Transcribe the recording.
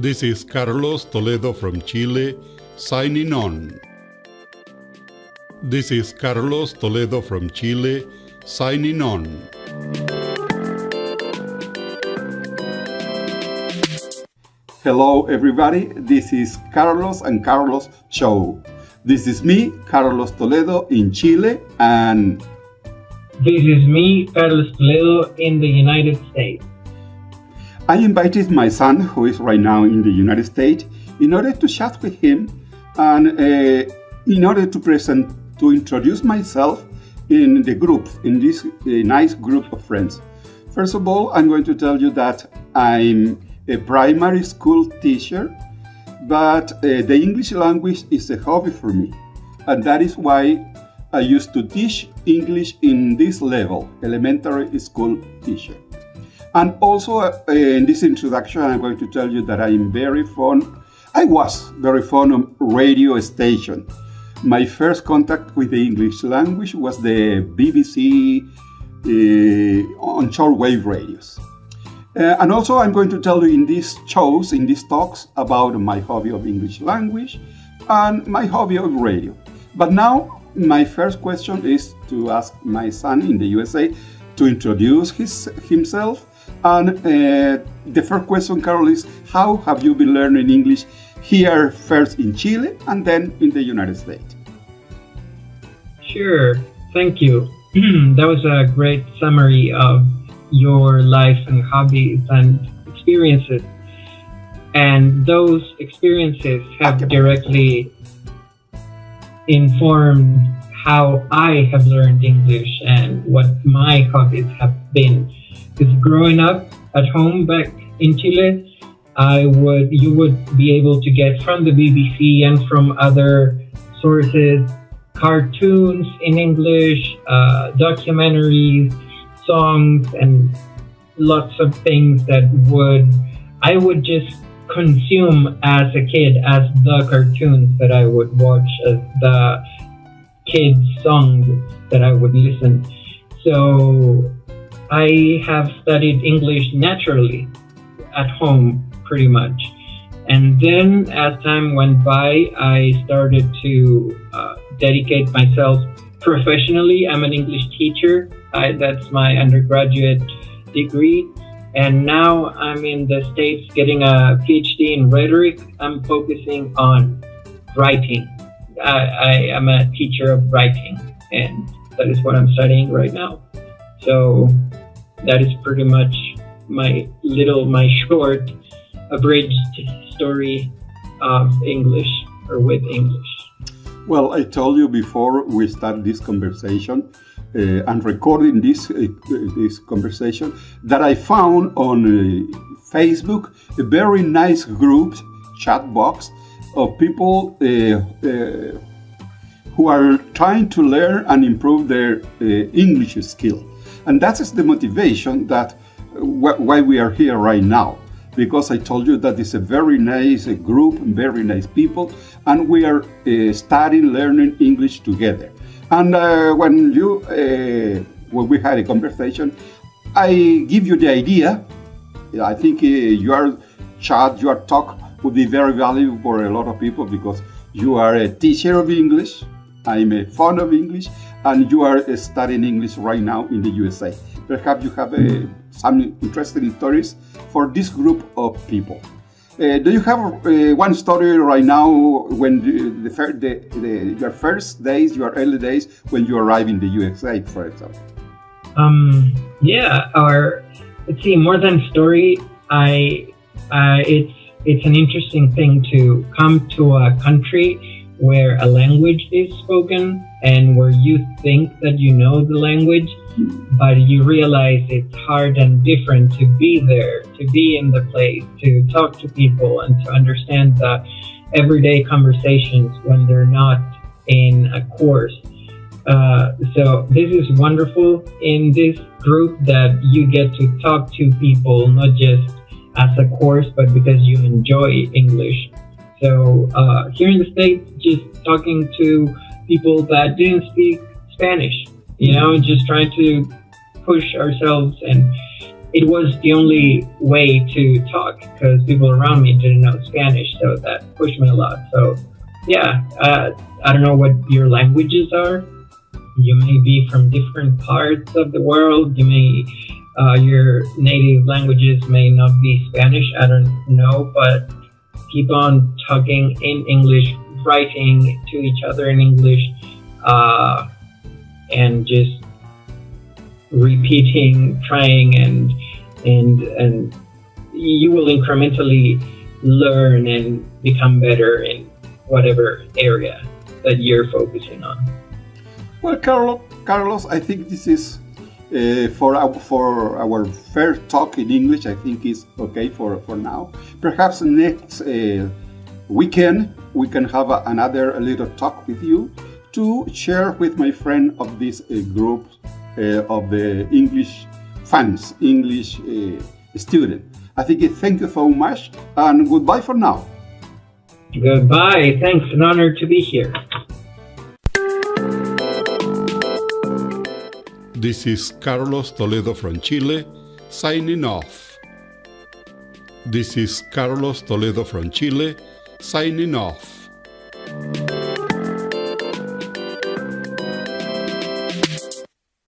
This is Carlos Toledo from Chile, signing on. This is Carlos Toledo from Chile, signing on. Hello everybody, this is Carlos and Carlos Show. This is me, Carlos Toledo in Chile, and this is me, Carlos Toledo in the United States. I invited my son, who is right now in the United States, in order to chat with him and in order to introduce myself in the group, in this nice group of friends. First of all, I'm going to tell you that I'm a primary school teacher, but the English language is a hobby for me. And that is why I used to teach English in this level, elementary school teacher. And also in this introduction, I'm going to tell you that I was very fond of radio station. My first contact with the English language was the BBC on shortwave radios. And also I'm going to tell you in these shows, in these talks, about my hobby of English language and my hobby of radio. But now my first question is to ask my son in the USA to introduce himself. And the first question, Carol, is how have you been learning English here first in Chile and then in the United States? Sure, thank you. That was a great summary of your life and hobbies and experiences. And those experiences have directly informed how I have learned English and what my hobbies have been. Because growing up at home back in Chile, you would be able to get from the BBC and from other sources cartoons in English, documentaries, songs, and lots of things that I would just consume as a kid as the cartoons that I would watch, as the kids' songs that I would listen. So I have studied English naturally at home pretty much. And then as time went by, I started to dedicate myself professionally. I'm an English teacher. That's my undergraduate degree. And now I'm in the States getting a PhD in rhetoric. I'm focusing on writing. I am a teacher of writing, and that is what I'm studying right now. So that is pretty much my short, abridged story of English, or with English. Well, I told you before we start this conversation and recording this conversation that I found on Facebook a very nice group, chat box, of people who are trying to learn and improve their English skill. And that is the motivation that why we are here right now. Because I told you that it's a very nice group, very nice people, and we are studying, learning English together. And when we had a conversation, I give you the idea. I think your talk would be very valuable for a lot of people because you are a teacher of English. I'm a fan of English, and you are studying English right now in the USA. Perhaps you have some interesting stories for this group of people. Do you have one story right now when your first days, your early days when you arrived in the USA, for example? Yeah. Let's see. More than story, it's an interesting thing to come to a country where a language is spoken and where you think that you know the language, but you realize it's hard and different to be there, to be in the place, to talk to people and to understand the everyday conversations when they're not in a course. So this is wonderful in this group that you get to talk to people, not just as a course, but because you enjoy English. So here in the States, just talking to people that didn't speak Spanish, just trying to push ourselves and it was the only way to talk because people around me didn't know Spanish, so that pushed me a lot. So yeah, I don't know what your languages are. You may be from different parts of the world. Your native languages may not be Spanish. I don't know, but keep on talking in English, writing to each other in English, and just repeating, trying, and you will incrementally learn and become better in whatever area that you're focusing on. Well, Carlos, I think this is for our first talk in English. I think is okay for now. Perhaps next weekend we can have another little talk with you to share with my friend of this group of the English fans, English student. I think thank you so much and goodbye for now. Goodbye. Thanks. An honor to be here. This is Carlos Toledo from Chile, signing off. This is Carlos Toledo from Chile, signing off.